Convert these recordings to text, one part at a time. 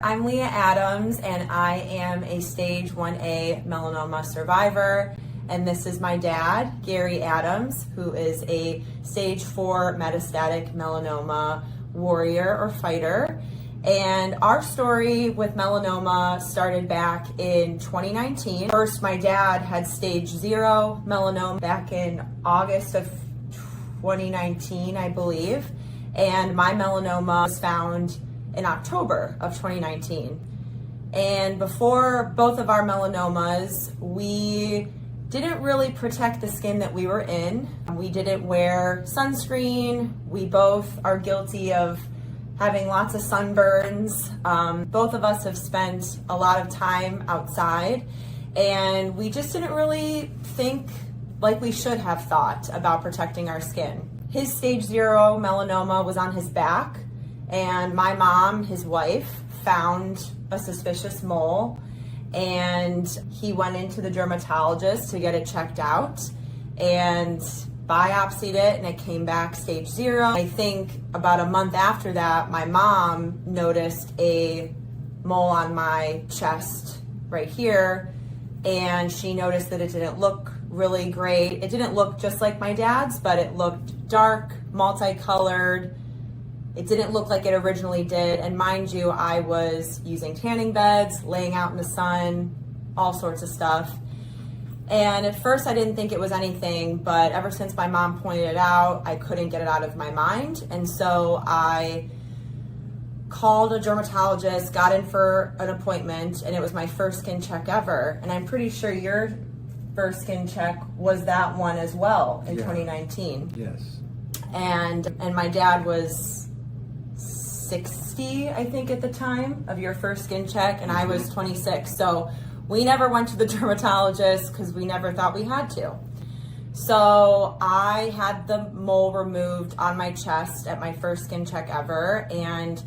I'm Leah Adams, and I am a stage 1A melanoma survivor. And this is my dad, Gary Adams, who is a stage 4 metastatic melanoma warrior or fighter. And our story with melanoma started back in 2019. First, my dad had stage 0 melanoma back in August of 2019, I believe. And my melanoma was found in October of 2019. And before both of our melanomas, we didn't really protect the skin that we were in. We didn't wear sunscreen. We both are guilty of having lots of sunburns. Both of us have spent a lot of time outside, and we just didn't really think like we should have thought about protecting our skin. His stage 0 melanoma was on his back, and my mom, his wife, found a suspicious mole, and he went into the dermatologist to get it checked out and biopsied it, and it came back stage 0. I think about a month after that, my mom noticed a mole on my chest right here, and she noticed that it didn't look really great. It didn't look just like my dad's, but it looked dark, multicolored. It didn't look like it originally did. And mind you, I was using tanning beds, laying out in the sun, all sorts of stuff. And at first I didn't think it was anything, but ever since my mom pointed it out, I couldn't get it out of my mind. And so I called a dermatologist, got in for an appointment, and it was my first skin check ever. And I'm pretty sure your first skin check was that one as well in 2019. Yes. And my dad was 60, I think, at the time of your first skin check, and I was 26. So we never went to the dermatologist because we never thought we had to. So I had the mole removed on my chest at my first skin check ever, and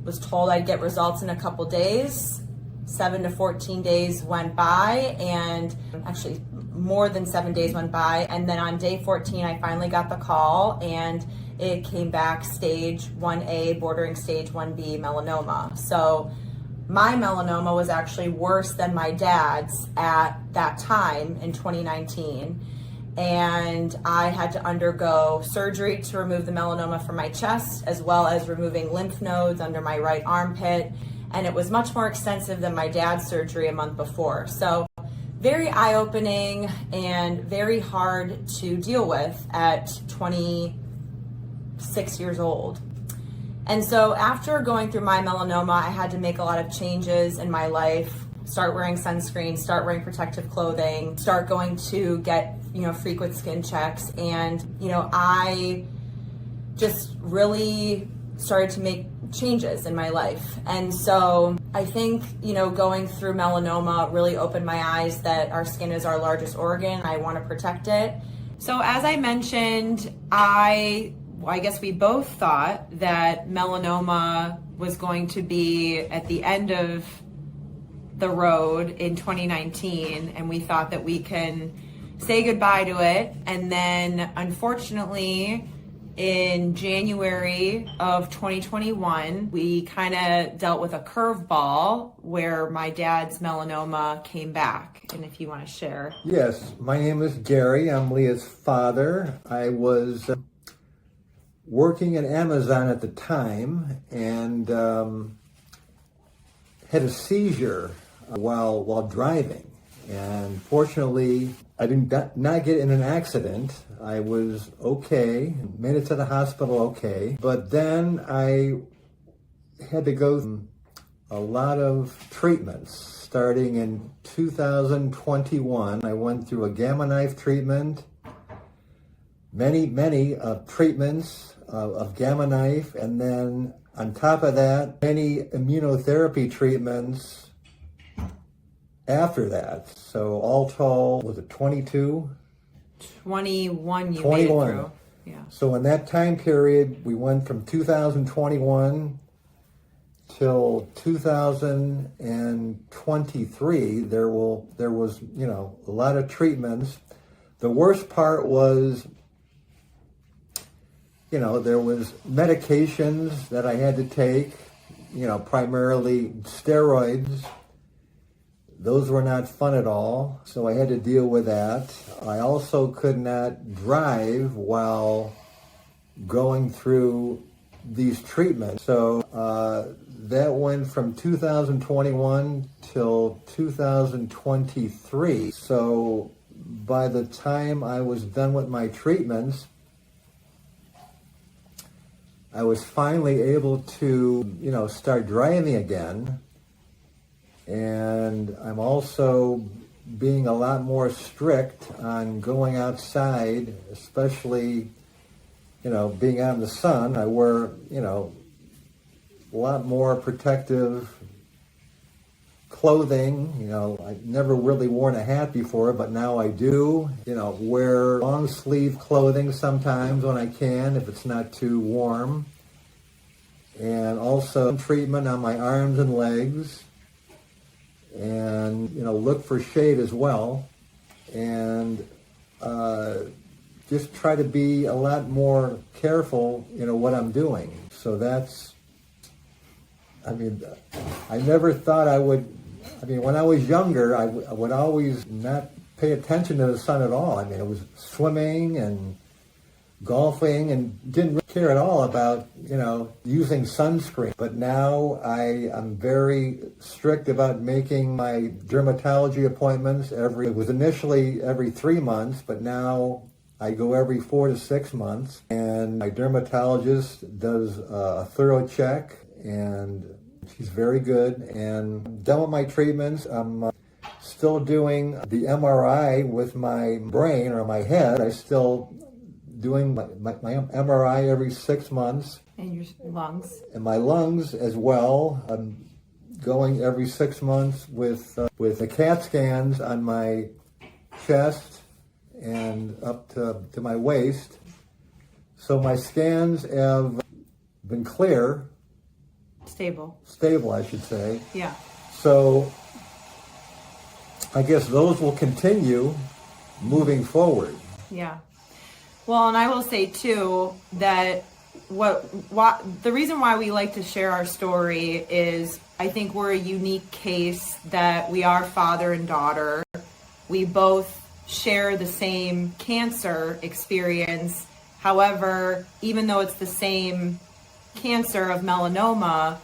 was told I'd get results in a couple days. 7 to 14 days went by, and actually more than 7 days went by. And then on day 14, I finally got the call, and it came back stage 1A, bordering stage 1B melanoma. So my melanoma was actually worse than my dad's at that time in 2019. And I had to undergo surgery to remove the melanoma from my chest, as well as removing lymph nodes under my right armpit. And it was much more extensive than my dad's surgery a month before. So very eye-opening and very hard to deal with at 26 years old. And so after going through my melanoma, I had to make a lot of changes in my life, start wearing sunscreen, start wearing protective clothing, start going to get, frequent skin checks. And, I just really started to make changes in my life. And so I think, going through melanoma really opened my eyes that our skin is our largest organ. I want to protect it. So as I mentioned, I guess we both thought that melanoma was going to be at the end of the road in 2019, and we thought that we can say goodbye to it. And then unfortunately, in January of 2021, we kind of dealt with a curveball where my dad's melanoma came back. And if you want to share. Yes, my name is Gary. I'm Leah's father. I was working at Amazon at the time and had a seizure while driving. And fortunately, I did not get in an accident. I was okay, made it to the hospital okay. But then I had to go through a lot of treatments. Starting in 2021, I went through a gamma knife treatment, many treatments of gamma knife, and then on top of that, many immunotherapy treatments after that. So all told, was it 22? 21 you 21. made it through. Yeah. So in that time period, we went from 2021 till 2023. There was a lot of treatments. The worst part was, there was medications that I had to take primarily steroids. Those were not fun at all, so I had to deal with that. I also could not drive while going through these treatments. So that went from 2021 till 2023. So by the time I was done with my treatments, I was finally able to, start driving again. And I'm also being a lot more strict on going outside, especially, being out in the sun. I wear, a lot more protective clothing. I've never really worn a hat before, but now I do. Wear long sleeve clothing sometimes when I can, if it's not too warm. And also treatment on my arms and legs. And, look for shade as well. And just try to be a lot more careful, what I'm doing. So I never thought I would, when I was younger, I would always not pay attention to the sun at all. It was swimming and golfing and didn't really care at all about, using sunscreen. But now I'm very strict about making my dermatology appointments it was initially every 3 months, but now I go every 4 to 6 months. And my dermatologist does a thorough check, and she's very good. And done with my treatments. I'm still doing the MRI with my brain or my head. I still doing my MRI every 6 months. And your lungs. And my lungs as well. I'm going every 6 months with the CAT scans on my chest and up to my waist. So my scans have been clear. Stable, I should say. Yeah. So I guess those will continue moving forward. Yeah. Well, and I will say too that the reason why we like to share our story is I think we're a unique case that we are father and daughter. We both share the same cancer experience. However, even though it's the same cancer of melanoma,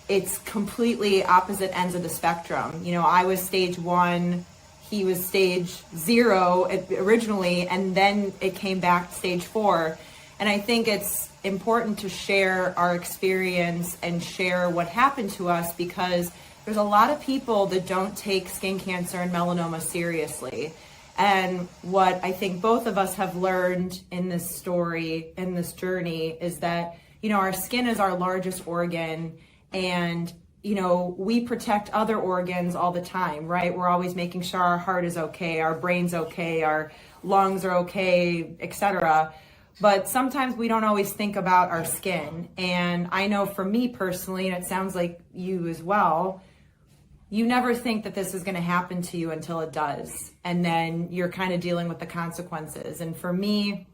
it's completely opposite ends of the spectrum. I was stage 1. He was stage 0 originally, and then it came back to stage 4. And I think it's important to share our experience and share what happened to us, because there's a lot of people that don't take skin cancer and melanoma seriously. And what I think both of us have learned in this story, in this journey, is that, our skin is our largest organ, and we protect other organs all the time, right? We're always making sure our heart is okay, our brain's okay, our lungs are okay, etc. But sometimes we don't always think about our skin. And I know for me personally, and it sounds like you as well, you never think that this is going to happen to you until it does. And then you're kind of dealing with the consequences. And for me,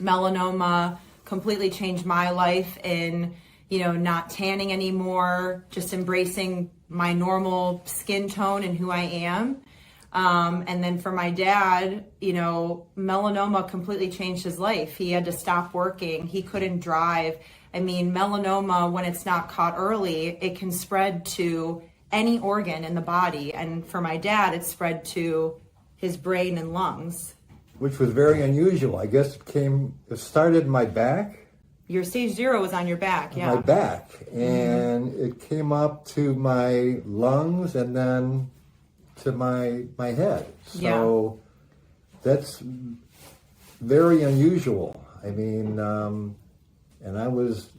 melanoma completely changed my life in not tanning anymore, just embracing my normal skin tone and who I am. And then for my dad, melanoma completely changed his life. He had to stop working. He couldn't drive. Melanoma, when it's not caught early, it can spread to any organ in the body. And for my dad, it spread to his brain and lungs. Which was very unusual. I guess it started in my back. Your stage 0 was on your back, yeah. My back. And it came up to my lungs and then to my head. So that's very unusual. And I was,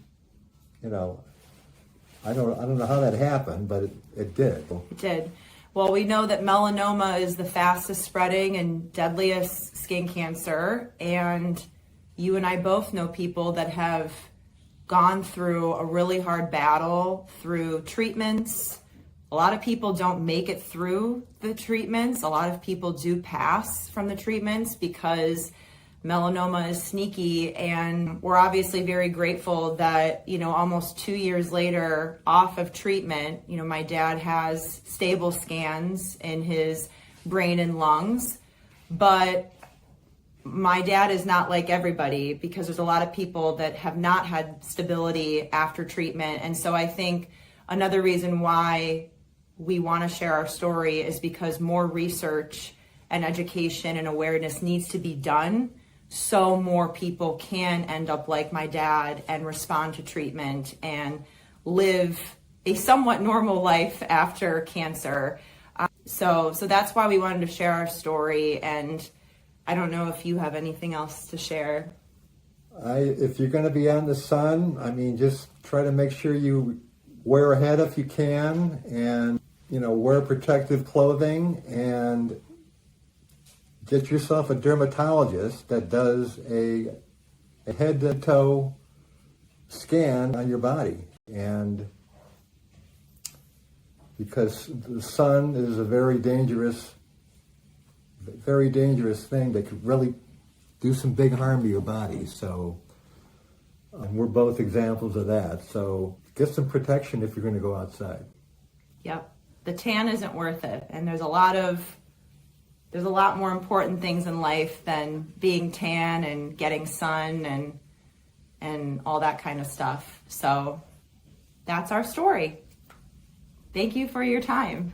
I don't know how that happened, but it did. It did. Well, we know that melanoma is the fastest spreading and deadliest skin cancer, and you and I both know people that have gone through a really hard battle through treatments. A lot of people don't make it through the treatments. A lot of people do pass from the treatments because melanoma is sneaky, and we're obviously very grateful that, almost 2 years later off of treatment, my dad has stable scans in his brain and lungs. But my dad is not like everybody, because there's a lot of people that have not had stability after treatment. And so I think another reason why we want to share our story is because more research and education and awareness needs to be done, so more people can end up like my dad and respond to treatment and live a somewhat normal life after cancer. So that's why we wanted to share our story. And I don't know if you have anything else to share. If you're going to be out in the sun, just try to make sure you wear a hat if you can, and, wear protective clothing, and get yourself a dermatologist that does a head to toe scan on your body. And because the sun is a very dangerous thing that could really do some big harm to your body. So we're both examples of that. So get some protection if you're going to go outside. Yep. The tan isn't worth it. And there's a lot more important things in life than being tan and getting sun and all that kind of stuff. So that's our story. Thank you for your time.